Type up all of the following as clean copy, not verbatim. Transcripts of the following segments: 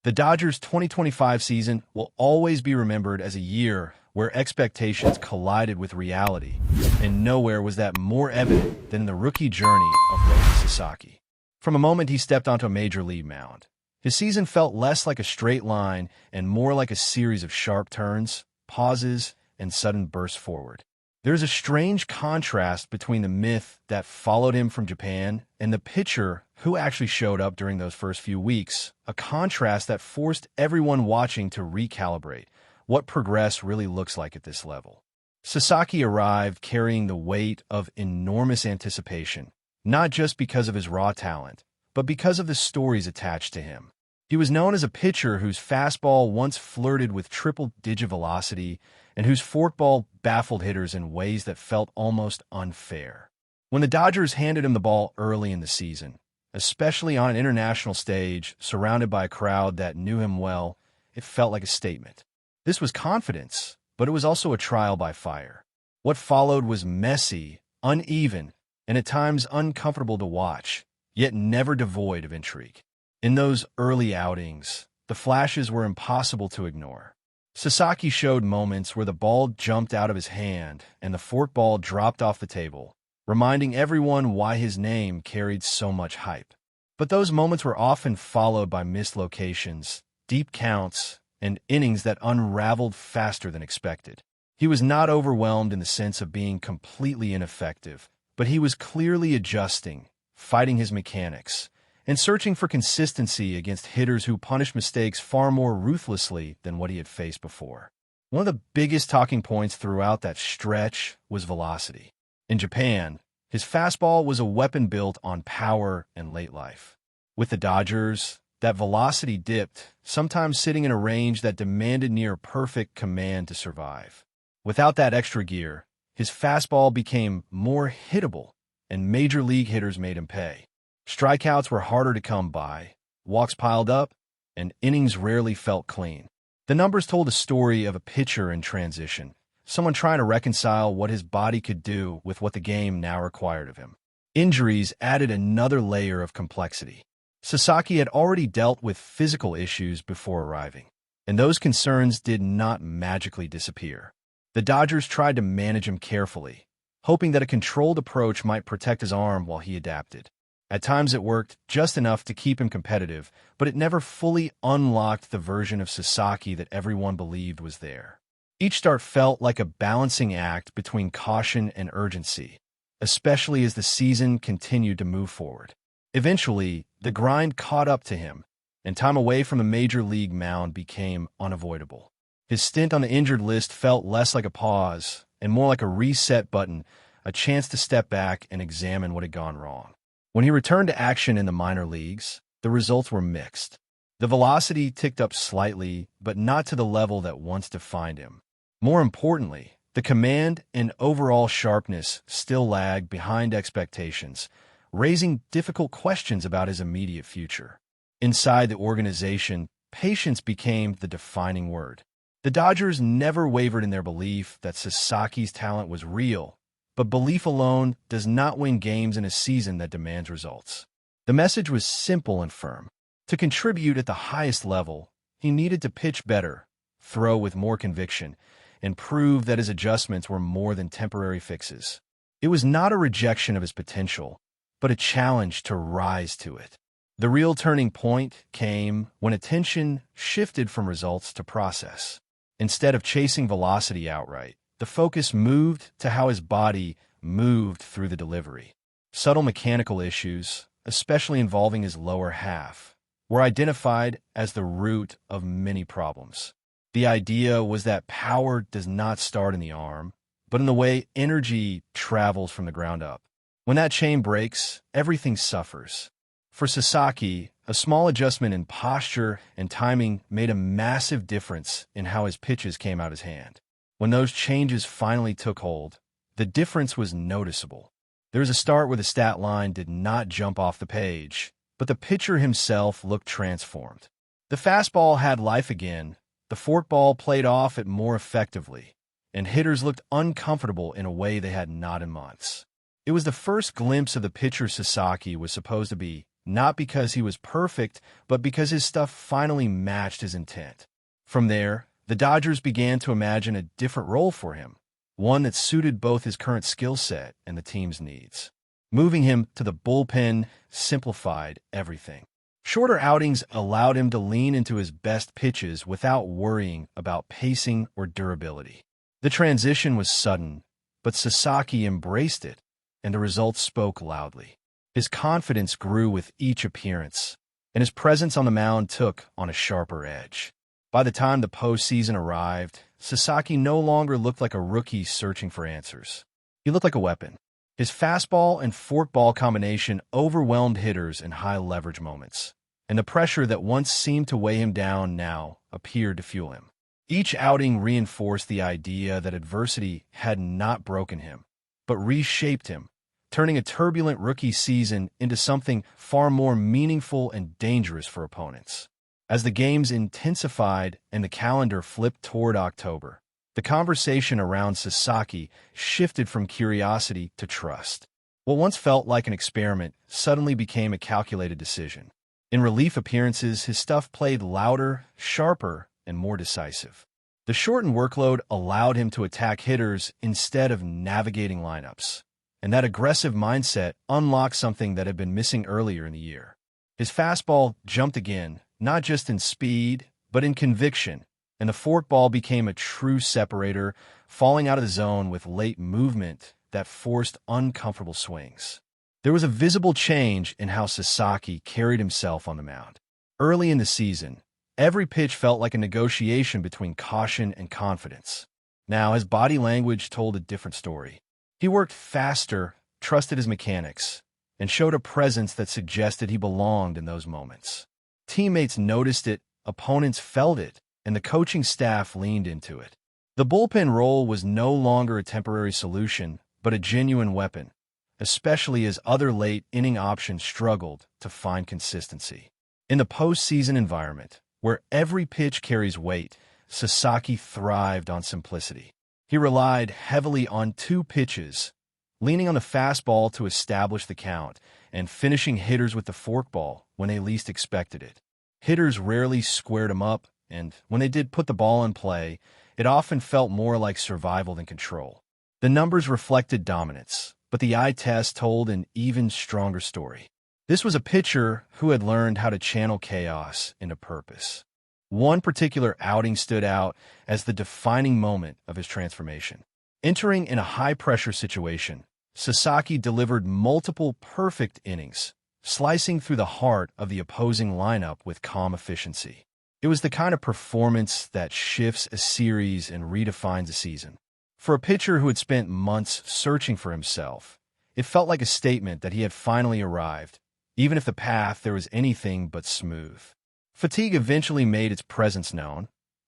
The Dodgers' 2025 season will always be remembered as a year where expectations collided with reality, and nowhere was that more evident than in the rookie journey of Roki Sasaki. From a moment he stepped onto a major league mound, his season felt less like a straight line and more like a series of sharp turns, pauses, and sudden bursts forward. There's a strange contrast between the myth that followed him from Japan and the pitcher who actually showed up during those first few weeks, a contrast that forced everyone watching to recalibrate what progress really looks like at this level. Sasaki arrived carrying the weight of enormous anticipation, not just because of his raw talent, but because of the stories attached to him. He was known as a pitcher whose fastball once flirted with triple-digit velocity and whose forkball baffled hitters in ways that felt almost unfair. When the Dodgers handed him the ball early in the season, especially on an international stage surrounded by a crowd that knew him well, it felt like a statement. This was confidence, but it was also a trial by fire. What followed was messy, uneven, and at times uncomfortable to watch, yet never devoid of intrigue. In those early outings, the flashes were impossible to ignore. Sasaki showed moments where the ball jumped out of his hand and the forkball dropped off the table, reminding everyone why his name carried so much hype. But those moments were often followed by missed locations, deep counts, and innings that unraveled faster than expected. He was not overwhelmed in the sense of being completely ineffective, but he was clearly adjusting, fighting his mechanics, and searching for consistency against hitters who punished mistakes far more ruthlessly than what he had faced before. One of the biggest talking points throughout that stretch was velocity. In Japan, his fastball was a weapon built on power and late life. With the Dodgers, that velocity dipped, sometimes sitting in a range that demanded near-perfect command to survive. Without that extra gear, his fastball became more hittable, and major league hitters made him pay. Strikeouts were harder to come by, walks piled up, and innings rarely felt clean. The numbers told a story of a pitcher in transition, someone trying to reconcile what his body could do with what the game now required of him. Injuries added another layer of complexity. Sasaki had already dealt with physical issues before arriving, and those concerns did not magically disappear. The Dodgers tried to manage him carefully, hoping that a controlled approach might protect his arm while he adapted. At times it worked just enough to keep him competitive, but it never fully unlocked the version of Sasaki that everyone believed was there. Each start felt like a balancing act between caution and urgency, especially as the season continued to move forward. Eventually, the grind caught up to him, and time away from the major league mound became unavoidable. His stint on the injured list felt less like a pause and more like a reset button, a chance to step back and examine what had gone wrong. When he returned to action in the minor leagues, the results were mixed. The velocity ticked up slightly, but not to the level that once defined him. More importantly, the command and overall sharpness still lagged behind expectations, raising difficult questions about his immediate future. Inside the organization, patience became the defining word. The Dodgers never wavered in their belief that Sasaki's talent was real, but belief alone does not win games in a season that demands results. The message was simple and firm. To contribute at the highest level, he needed to pitch better, throw with more conviction, and prove that his adjustments were more than temporary fixes. It was not a rejection of his potential, but a challenge to rise to it. The real turning point came when attention shifted from results to process. Instead of chasing velocity outright, the focus moved to how his body moved through the delivery. Subtle mechanical issues, especially involving his lower half, were identified as the root of many problems. The idea was that power does not start in the arm, but in the way energy travels from the ground up. When that chain breaks, everything suffers. For Sasaki, a small adjustment in posture and timing made a massive difference in how his pitches came out his hand. When those changes finally took hold, the difference was noticeable. There was a start where the stat line did not jump off the page, but the pitcher himself looked transformed. The fastball had life again, the forkball played off it more effectively, and hitters looked uncomfortable in a way they had not in months. It was the first glimpse of the pitcher Sasaki was supposed to be, not because he was perfect, but because his stuff finally matched his intent. From there, the Dodgers began to imagine a different role for him, one that suited both his current skill set and the team's needs. Moving him to the bullpen simplified everything. Shorter outings allowed him to lean into his best pitches without worrying about pacing or durability. The transition was sudden, but Sasaki embraced it, and the results spoke loudly. His confidence grew with each appearance, and his presence on the mound took on a sharper edge. By the time the postseason arrived, Sasaki no longer looked like a rookie searching for answers. He looked like a weapon. His fastball and forkball combination overwhelmed hitters in high-leverage moments, and the pressure that once seemed to weigh him down now appeared to fuel him. Each outing reinforced the idea that adversity had not broken him, but reshaped him, turning a turbulent rookie season into something far more meaningful and dangerous for opponents. As the games intensified and the calendar flipped toward October, the conversation around Sasaki shifted from curiosity to trust. What once felt like an experiment suddenly became a calculated decision. In relief appearances, his stuff played louder, sharper, and more decisive. The shortened workload allowed him to attack hitters instead of navigating lineups, and that aggressive mindset unlocked something that had been missing earlier in the year. His fastball jumped again, not just in speed, but in conviction, and the forkball became a true separator, falling out of the zone with late movement that forced uncomfortable swings. There was a visible change in how Sasaki carried himself on the mound. Early in the season, every pitch felt like a negotiation between caution and confidence. Now, his body language told a different story. He worked faster, trusted his mechanics, and showed a presence that suggested he belonged in those moments. Teammates noticed it, opponents felt it, and the coaching staff leaned into it. The bullpen role was no longer a temporary solution, but a genuine weapon, especially as other late-inning options struggled to find consistency. In the postseason environment, where every pitch carries weight, Sasaki thrived on simplicity. He relied heavily on two pitches, leaning on the fastball to establish the count, and finishing hitters with the forkball when they least expected it. Hitters rarely squared him up, and when they did put the ball in play, it often felt more like survival than control. The numbers reflected dominance, but the eye test told an even stronger story. This was a pitcher who had learned how to channel chaos into purpose. One particular outing stood out as the defining moment of his transformation. Entering in a high-pressure situation, Sasaki delivered multiple perfect innings, slicing through the heart of the opposing lineup with calm efficiency. It was the kind of performance that shifts a series and redefines a season. For a pitcher who had spent months searching for himself, it felt like a statement that he had finally arrived, even if the path there was anything but smooth. Fatigue eventually made its presence known,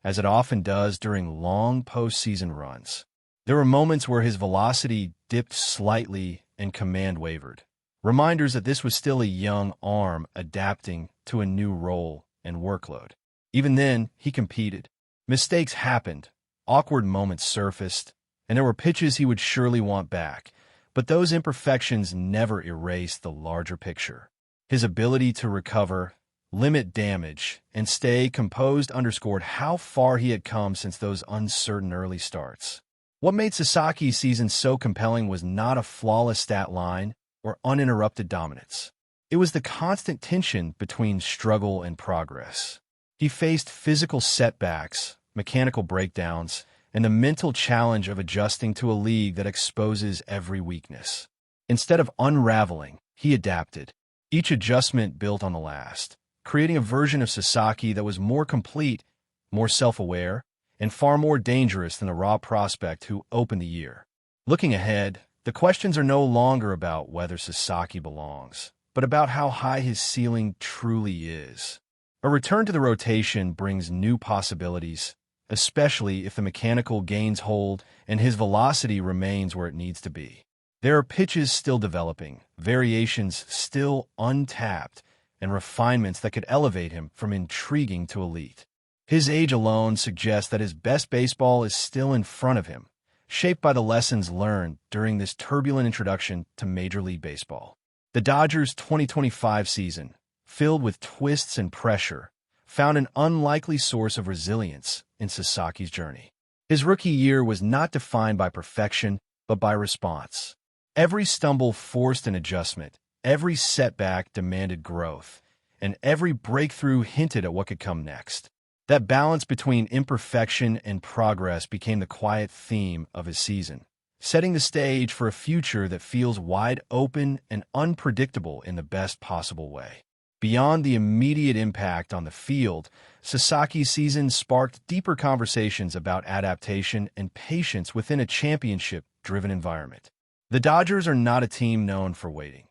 as it often does during long postseason runs. There were moments where his velocity dipped slightly and command wavered, reminders that this was still a young arm adapting to a new role and workload. Even then, he competed. Mistakes happened, awkward moments surfaced, and there were pitches he would surely want back, but those imperfections never erased the larger picture. His ability to recover, limit damage, and stay composed underscored how far he had come since those uncertain early starts. What made Sasaki's season so compelling was not a flawless stat line or uninterrupted dominance. It was the constant tension between struggle and progress. He faced physical setbacks, mechanical breakdowns, and the mental challenge of adjusting to a league that exposes every weakness. Instead of unraveling, he adapted. Each adjustment built on the last, creating a version of Sasaki that was more complete, more self-aware, and far more dangerous than the raw prospect who opened the year. Looking ahead, the questions are no longer about whether Sasaki belongs, but about how high his ceiling truly is. A return to the rotation brings new possibilities, especially if the mechanical gains hold and his velocity remains where it needs to be. There are pitches still developing, variations still untapped, and refinements that could elevate him from intriguing to elite. His age alone suggests that his best baseball is still in front of him, shaped by the lessons learned during this turbulent introduction to Major League Baseball. The Dodgers' 2025 season, filled with twists and pressure, found an unlikely source of resilience in Sasaki's journey. His rookie year was not defined by perfection, but by response. Every stumble forced an adjustment, every setback demanded growth, and every breakthrough hinted at what could come next. That balance between imperfection and progress became the quiet theme of his season, setting the stage for a future that feels wide open and unpredictable in the best possible way. Beyond the immediate impact on the field, Sasaki's season sparked deeper conversations about adaptation and patience within a championship-driven environment. The Dodgers are not a team known for waiting.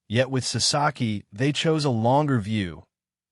Yet with Sasaki, they chose a longer view,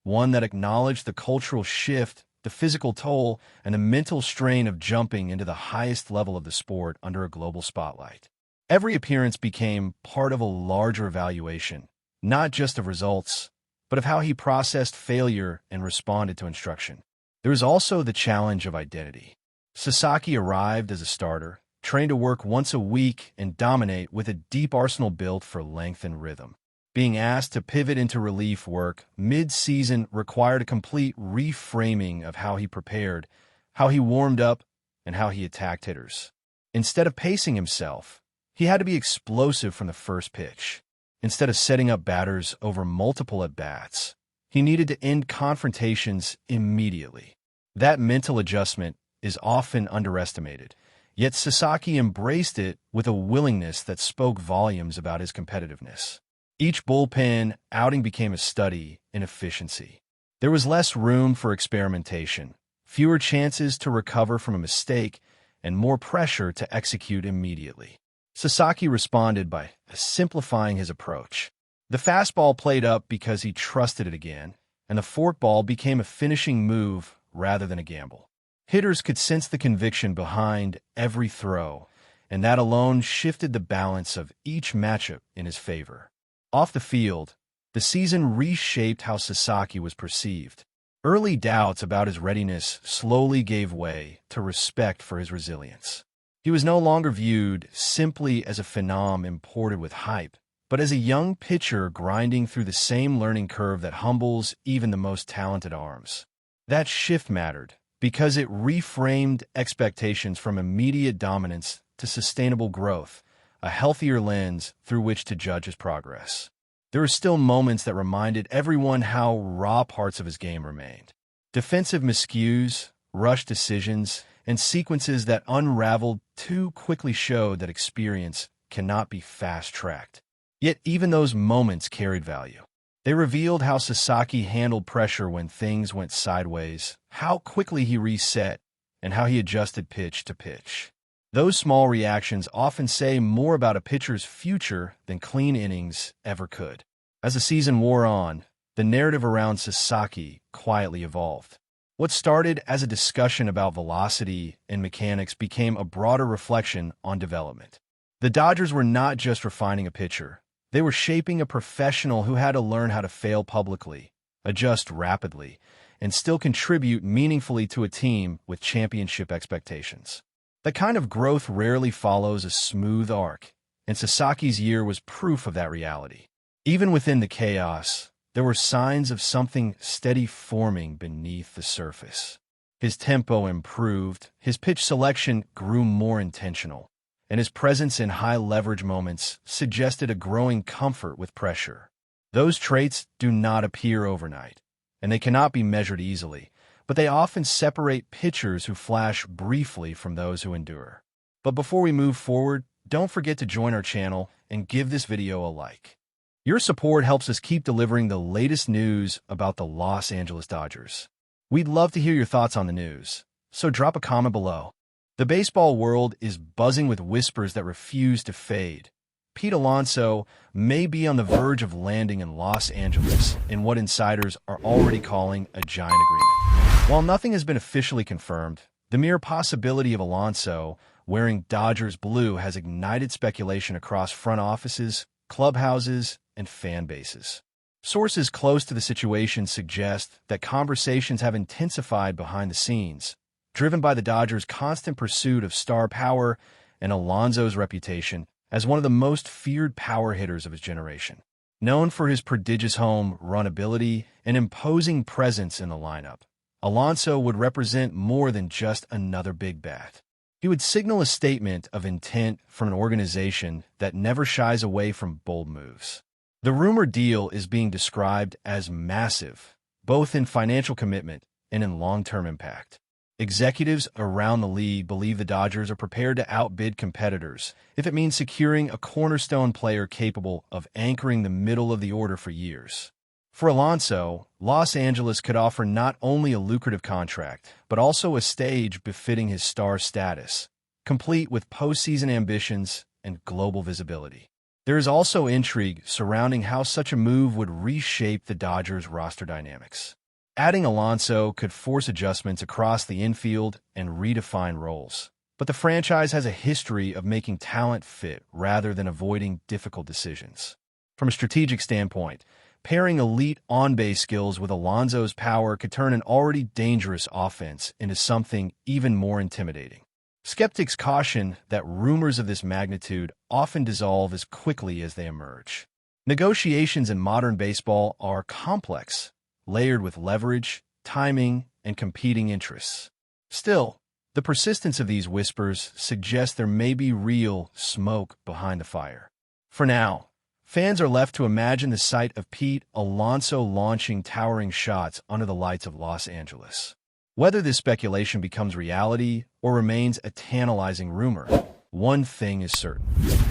one that acknowledged the cultural shift, the physical toll, and the mental strain of jumping into the highest level of the sport under a global spotlight. Every appearance became part of a larger evaluation, not just of results, but of how he processed failure and responded to instruction. There was also the challenge of identity. Sasaki arrived as a starter, trained to work once a week and dominate with a deep arsenal built for length and rhythm. Being asked to pivot into relief work mid-season required a complete reframing of how he prepared, how he warmed up, and how he attacked hitters. Instead of pacing himself, he had to be explosive from the first pitch. Instead of setting up batters over multiple at-bats, he needed to end confrontations immediately. That mental adjustment is often underestimated, yet Sasaki embraced it with a willingness that spoke volumes about his competitiveness. Each bullpen outing became a study in efficiency. There was less room for experimentation, fewer chances to recover from a mistake, and more pressure to execute immediately. Sasaki responded by simplifying his approach. The fastball played up because he trusted it again, and the forkball became a finishing move rather than a gamble. Hitters could sense the conviction behind every throw, and that alone shifted the balance of each matchup in his favor. Off the field, the season reshaped how Sasaki was perceived. Early doubts about his readiness slowly gave way to respect for his resilience. He was no longer viewed simply as a phenom imported with hype, but as a young pitcher grinding through the same learning curve that humbles even the most talented arms. That shift mattered because it reframed expectations from immediate dominance to sustainable growth, a healthier lens through which to judge his progress. There were still moments that reminded everyone how raw parts of his game remained. Defensive miscues, rushed decisions, and sequences that unraveled too quickly showed that experience cannot be fast-tracked. Yet even those moments carried value. They revealed how Sasaki handled pressure when things went sideways, how quickly he reset, and how he adjusted pitch to pitch. Those small reactions often say more about a pitcher's future than clean innings ever could. As the season wore on, the narrative around Sasaki quietly evolved. What started as a discussion about velocity and mechanics became a broader reflection on development. The Dodgers were not just refining a pitcher. They were shaping a professional who had to learn how to fail publicly, adjust rapidly, and still contribute meaningfully to a team with championship expectations. The kind of growth rarely follows a smooth arc, and Sasaki's year was proof of that reality. Even within the chaos, there were signs of something steady forming beneath the surface. His tempo improved, his pitch selection grew more intentional, and his presence in high-leverage moments suggested a growing comfort with pressure. Those traits do not appear overnight, and they cannot be measured easily, but they often separate pitchers who flash briefly from those who endure. But before we move forward, don't forget to join our channel and give this video a like. Your support helps us keep delivering the latest news about the Los Angeles Dodgers. We'd love to hear your thoughts on the news, so drop a comment below. The baseball world is buzzing with whispers that refuse to fade. Pete Alonso may be on the verge of landing in Los Angeles in what insiders are already calling a giant agreement. While nothing has been officially confirmed, the mere possibility of Alonso wearing Dodgers blue has ignited speculation across front offices, clubhouses, and fan bases. Sources close to the situation suggest that conversations have intensified behind the scenes, driven by the Dodgers' constant pursuit of star power and Alonso's reputation as one of the most feared power hitters of his generation. Known for his prodigious home run ability and imposing presence in the lineup, Alonso would represent more than just another big bat. He would signal a statement of intent from an organization that never shies away from bold moves. The rumored deal is being described as massive, both in financial commitment and in long-term impact. Executives around the league believe the Dodgers are prepared to outbid competitors if it means securing a cornerstone player capable of anchoring the middle of the order for years. For Alonso, Los Angeles could offer not only a lucrative contract, but also a stage befitting his star status, complete with postseason ambitions and global visibility. There is also intrigue surrounding how such a move would reshape the Dodgers' roster dynamics. Adding Alonso could force adjustments across the infield and redefine roles. But the franchise has a history of making talent fit rather than avoiding difficult decisions. From a strategic standpoint, pairing elite on-base skills with Alonso's power could turn an already dangerous offense into something even more intimidating. Skeptics caution that rumors of this magnitude often dissolve as quickly as they emerge. Negotiations in modern baseball are complex, layered with leverage, timing, and competing interests. Still, the persistence of these whispers suggests there may be real smoke behind the fire. For now, fans are left to imagine the sight of Pete Alonso launching towering shots under the lights of Los Angeles. Whether this speculation becomes reality or remains a tantalizing rumor, one thing is certain.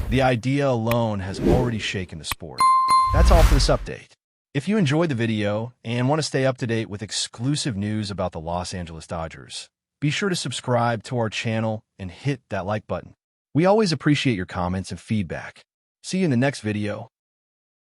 The idea alone has already shaken the sport. That's all for this update. If you enjoyed the video and want to stay up to date with exclusive news about the Los Angeles Dodgers, be sure to subscribe to our channel and hit that like button. We always appreciate your comments and feedback. See you in the next video.